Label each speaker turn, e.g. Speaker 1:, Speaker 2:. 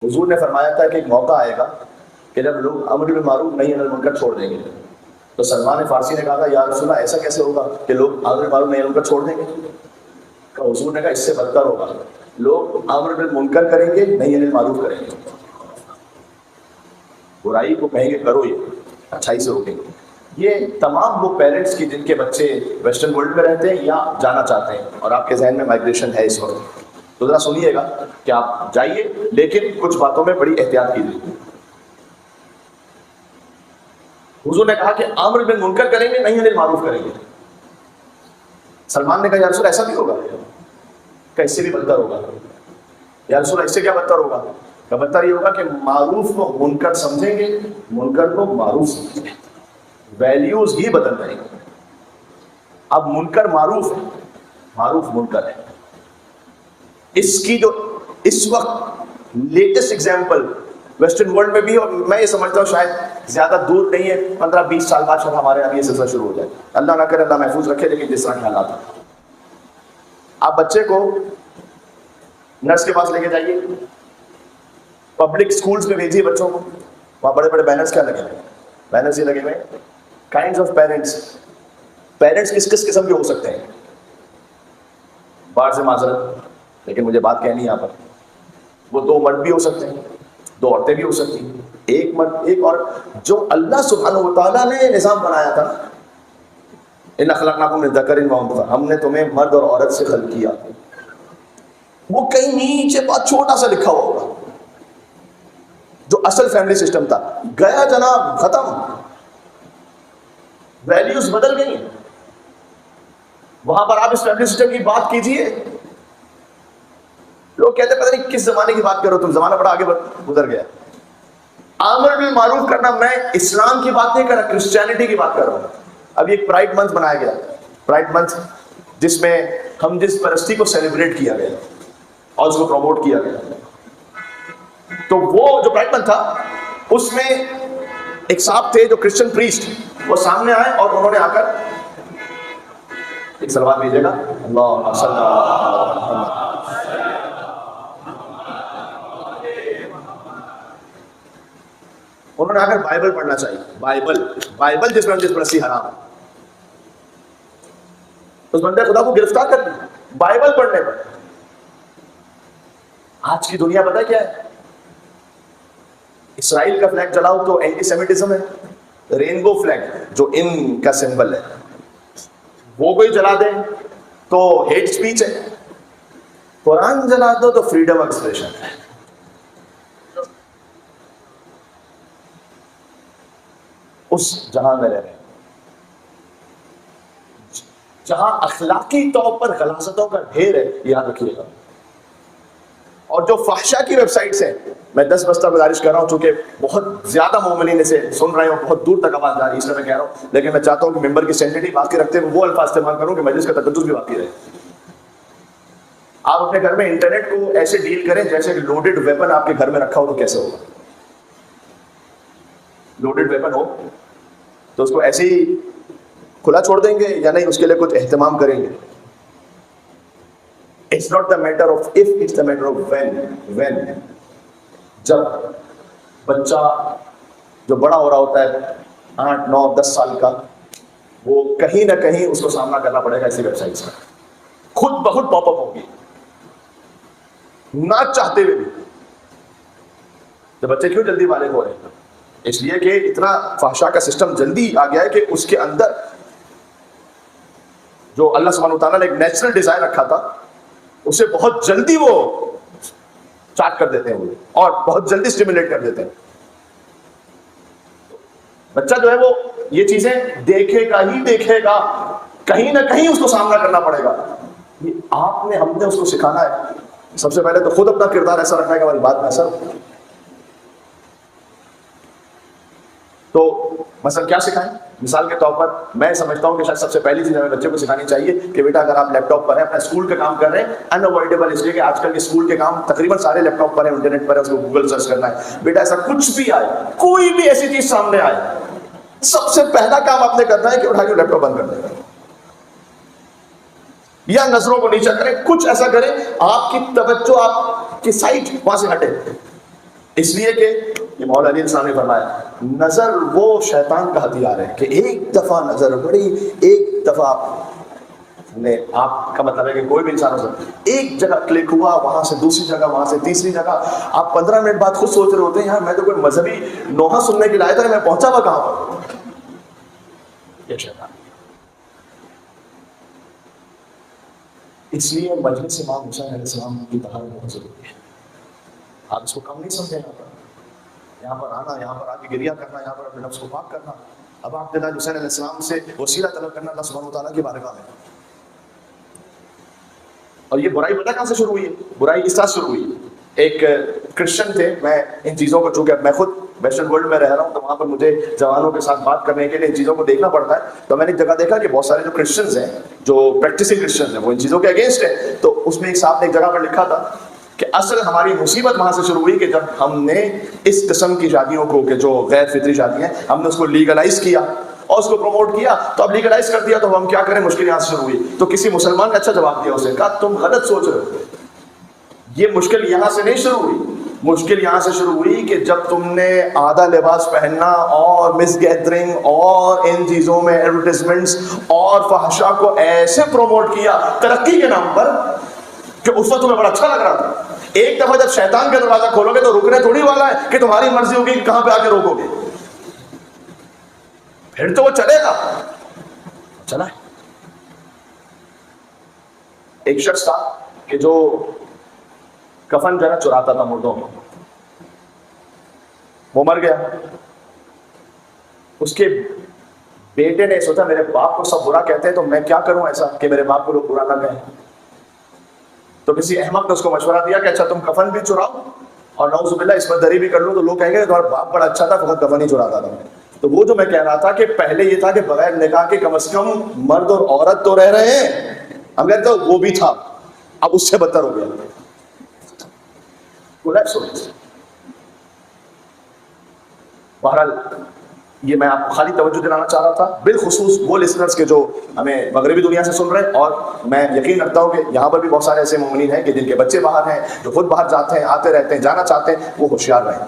Speaker 1: حضور نے فرمایا تھا کہ ایک موقع آئے گا کہ جب لوگ امر بالمعروف نہی عن المنکر چھوڑ دیں گے. تو سلمان فارسی نے کہا تھا یا رسول اللہ ایسا کیسے ہوگا کہ لوگ امر بالمعروف نہی عن المنکر چھوڑ دیں گے؟ تو حضور نے کہا اس سے بدتر ہوگا، لوگ امر بالمنکر کریں گے نہی عن المعروف کریں گے. برائی کو کہیں گے کرو، یہ اچھائی سے روکیں گے. یہ تمام وہ پیرنٹس کی جن کے بچے ویسٹرن ورلڈ میں رہتے ہیں یا جانا چاہتے ہیں اور آپ کے ذہن میں مائگریشن ہے اس وقت، تو ذرا سنیے گا کہ آپ جائیے لیکن کچھ باتوں میں بڑی احتیاط کیجیے. حضور نے کہا کہ امر بالمنکر کریں گے نہی عن المعروف کریں گے. سلمان نے کہا یا رسول ایسا بھی ہوگا کہ اس سے بھی بدتر ہوگا؟ یا رسول اس سے کیا بدتر ہوگا؟ کہ بدتر یہ ہوگا کہ معروف کو منکر سمجھیں گے، منکر کو معروف سمجھیں گے، ویلیوز ہی بدل جائیں گے. اب منکر معروف ہے، معروف منکر ہے. اس کی جو اس وقت لیٹسٹ ایگزامپل ویسٹرن ورلڈ میں بھی، اور میں یہ سمجھتا ہوں شاید زیادہ دور نہیں ہے، 15-20 سال بعد شاید ہمارے یہاں یہ سلسلہ شروع ہو جائے. اللہ نہ کرے، اللہ محفوظ رکھے، لیکن جس طرح کے حالات ہیں. آپ بچے کو نرس کے پاس لے کے جائیے، پبلک سکولز میں بھیجیے بچوں کو، وہاں بڑے بڑے بینرز کیا لگے ہوئے؟ بینرز یہ لگے ہوئے کائنڈز آف پیرنٹس. پیرنٹس کس کس قسم کے ہو سکتے ہیں؟ باہر سے معذرت لیکن مجھے بات کہنی ہے یہاں پر، وہ 2 مرد بھی ہو سکتے ہیں، 2 عورتیں بھی ہو سکتی ہیں، ایک مرد ایک عورت. جو اللہ سبحانہ و تعالیٰ نے نظام بنایا تھا، ان خلقناکم من ذکر و انثی، ہم نے تمہیں مرد اور عورت سے خلق کیا، وہ کہیں نیچے بہت چھوٹا سا لکھا ہوا ہوگا. جو اصل فیملی سسٹم تھا گیا جناب، ختم. ویلیوز بدل گئی ہیں. وہاں پر آپ اس فیملی سسٹم کی بات کیجئے، لوگ کہتے ہیں پتہ نہیں کس زمانے کی بات کرو تم، زمانہ بڑا آگے گزر گیا. امر بالمعروف کرنا، میں اسلام کی بات نہیں کر رہا، کرسچینٹی کی بات کر رہا ہوں. ابھی ایک پرائڈ منتھ بنایا گیا، پرائڈ منتھ جس میں ہم جس پرستی کو سیلیبریٹ کیا گیا اور اس کو پروموٹ کیا گیا. تو وہ جو پرائڈ منتھ تھا اس میں ایک صاحب تھے جو کرسچن پریسٹ، وہ سامنے آئے اور انہوں نے آ کر ایک سلوات بھیجے گا، اللہ صلی اللہ علیہ وسلم. انہوں نے آ کر بائبل پڑھنا چاہیے، بائبل جس میں جس پرستی حرام ہے. اس بندے خدا کو گرفتار کر دیا بائبل پڑھنے پر. آج کی دنیا پتہ کیا ہے؟ اسرائیل کا فلیگ جلاؤ تو اینٹی سیمیٹزم ہے، رینبو فلیگ جو ان کا سمبل ہے وہ کوئی جلا دیں تو ہیٹ سپیچ ہے، قرآن جلا دو تو فریڈم آف ایکسپریشن ہے. اس جہاں میں رہ رہے ہیں جہاں اخلاقی طور پر غلاظتوں کا ڈھیر ہے، یاد رکھیے گا. اور جو فحشا کی ویب سائٹس ہیں، میں 10 بستہ گزارش کر رہا ہوں، چونکہ بہت زیادہ مومنین اسے سن رہے ہوں، بہت دور تک آواز جا رہی ہے، اس لیے میں کہہ رہا ہوں، لیکن میں چاہتا ہوں کہ ممبر کی سینٹیٹی باقی رکھتے ہوئے وہ الفاظ استعمال کروں کہ مجلس کا تقدس بھی باقی رہے. آپ اپنے گھر میں انٹرنیٹ کو ایسے ڈیل کریں جیسے کہ لوڈڈ ویپن آپ کے گھر میں رکھا ہو تو کیسے ہوگا؟ لوڈڈ ویپن ہو تو اس کو ایسے ہی کھلا چھوڑ دیں گے یا نہیں، اس کے لیے کچھ اہتمام کریں گے. It's not the matter of if, it's the matter of when. جب بچہ جو بڑا ہو رہا ہوتا ہے 8, 9, 10 سال کا، وہ کہیں نہ کہیں اس کو سامنا کرنا پڑے گا ایسی ویب سائٹس کا، خود بخود پاپ اپ ہوگی نہ چاہتے ہوئے بھی. تو بچے کیوں جلدی بالغ ہو رہے ہیں؟ اس لیے کہ اتنا فحشا کا سسٹم جلدی آ گیا ہے کہ اس کے اندر جو اللہ سبحانہ وتعالیٰ نے ایک نیچرل ڈیزائر رکھا تھا اسے بہت جلدی وہ چاٹ کر دیتے ہیں اور بہت جلدی سٹیمولیٹ کر دیتے ہیں. بچہ جو ہے وہ یہ چیزیں دیکھے گا، کہیں نہ کہیں اس کو سامنا کرنا پڑے گا. یہ ہم نے اس کو سکھانا ہے. سب سے پہلے تو خود اپنا کردار ایسا رکھنا ہے کہ ہماری بات میں اثر. تو مثلا کیا سکھائیں؟ مثال کے طور پر میں سمجھتا ہوں کہ شاید سب سے پہلی چیز ہمیں بچے کو سکھانی چاہیے کہ بیٹا اگر آپ لیپ ٹاپ پر ہیں، اپنا اسکول کا کام کر رہے ہیں، انوائڈیبل اس لیے کہ آج کل کے اسکول کے کام تقریباً سارے لیپ ٹاپ پر ہیں، انٹرنیٹ پر ہے، اس کو گوگل سرچ کرنا ہے. بیٹا ایسا کچھ بھی آئے، کوئی بھی ایسی چیز سامنے آئے، سب سے پہلا کام آپ نے کرنا ہے کہ اٹھا کے لیپ ٹاپ بند کر دیں یا نظروں کو نیچا کریں، کچھ ایسا کریں آپ کی توجہ آپ کی سائٹ وہاں سے ہٹے. اس لیے کہ یہ مولا علی السلام نے فرمایا نظر وہ شیطان کا ہتھیار ہے کہ ایک دفعہ نظر پڑی، ایک دفعہ نے آپ کا مطلب ہے کہ کوئی بھی انسان ہو سکتا ایک جگہ کلک ہوا، وہاں سے دوسری جگہ، وہاں سے تیسری جگہ، آپ 15 منٹ بعد خود سوچ رہے ہوتے ہیں یار میں تو کوئی مذہبی نوحہ سننے کے لیے آیا تھا، میں پہنچا ہوا کہاں پر؟ یہ شیطان۔ اس لیے مجلس امام حسین علیہ السلام کی طرح بہت ضروری ہے۔ آپ اس کو کم نہیں سمجھیں یہاں پر آنا، یہاں پر آ کے گریہ کرنا، یہاں پر اپنے نفس کو پاک کرنا، اب آپ دیدہ حسین علیہ السلام سے وسیلہ طلب کرنا اللہ سبحانہ وتعالیٰ کی بارگاہ میں۔ اور یہ برائی پتہ کہاں سے شروع ہوئی ہے؟ برائی اس طرح شروع ہوئی ہے، ایک کرسچن تھے، میں ان چیزوں کو چونکہ میں خود ویسٹرن ورلڈ میں رہ رہا ہوں تو وہاں پر مجھے جوانوں کے ساتھ بات کرنے کے لیے ان چیزوں کو دیکھنا پڑتا ہے، تو میں نے ایک جگہ دیکھا کہ بہت سارے جو کرسچنز ہیں، جو پریکٹسنگ کرسچنز ہیں، وہ ان چیزوں کے اگینسٹ ہیں، تو اس میں ایک صاحب نے ایک جگہ پر لکھا تھا کہ اصل ہماری مصیبت وہاں سے شروع ہوئی کہ جب ہم نے اس قسم کی شادیوں کو کہ جو غیر فطری شادی ہیں ہم نے اس کو لیگلائز کیا اور اس کو پروموٹ کیا، تو اب لیگلائز کر دیا تو ہم کیا کریں، مشکل یہاں سے شروع ہوئی۔ تو کسی مسلمان نے اچھا جواب دیا، اسے کہا تم غلط سوچ رہے ہو، یہ مشکل یہاں سے نہیں شروع ہوئی، مشکل یہاں سے شروع ہوئی کہ جب تم نے آدھا لباس پہننا اور مس گیدرنگ اور ان چیزوں میں ایڈورٹیزمنٹس اور فحشا کو ایسے پروموٹ کیا ترقی کے نام پر کہ اس وقت تمہیں بڑا اچھا لگ رہا تھا۔ ایک دفعہ جب شیطان کا دروازہ کھولو گے تو رکنے تھوڑی والا ہے کہ تمہاری مرضی ہوگی کہ کہاں پہ آ کے روکو گے، پھر تو وہ چلے گا، چلا ہے۔ ایک شخص تھا کہ جو کفن جو ہے نا چراتا تھا مردوں میں، وہ مر گیا، اس کے بیٹے نے سوچا میرے باپ کو سب برا کہتے ہیں تو میں کیا کروں ایسا کہ میرے باپ کو لوگ برا نہ کہیں، تو کسی احمق نے اس کو مشورہ دیا کہ اچھا تم کفن بھی چراؤ اور نعوذ باللہ اس پر دری بھی کر لو، تو لوگ کہیں گے تمہارا باپ بڑا اچھا تھا فقط کفن ہی چراتا تھا۔ تو وہ جو میں کہہ رہا تھا کہ پہلے یہ تھا کہ بغیر نکاح کے کم از کم مرد اور عورت تو رہ رہے ہیں، ہم کہتے ہیں وہ بھی تھا، اب اس سے بدتر ہو گیا۔ بہرحال یہ میں آپ کو خالی توجہ دلانا چاہ رہا تھا، بالخصوص وہ لسنرز کے جو ہمیں مغربی دنیا سے سن رہے ہیں، اور میں یقین رکھتا ہوں کہ یہاں پر بھی بہت سارے ایسے مومنین ہیں کہ جن کے بچے باہر ہیں، جو خود باہر جاتے ہیں، آتے رہتے ہیں، جانا چاہتے ہیں، وہ ہوشیار رہیں۔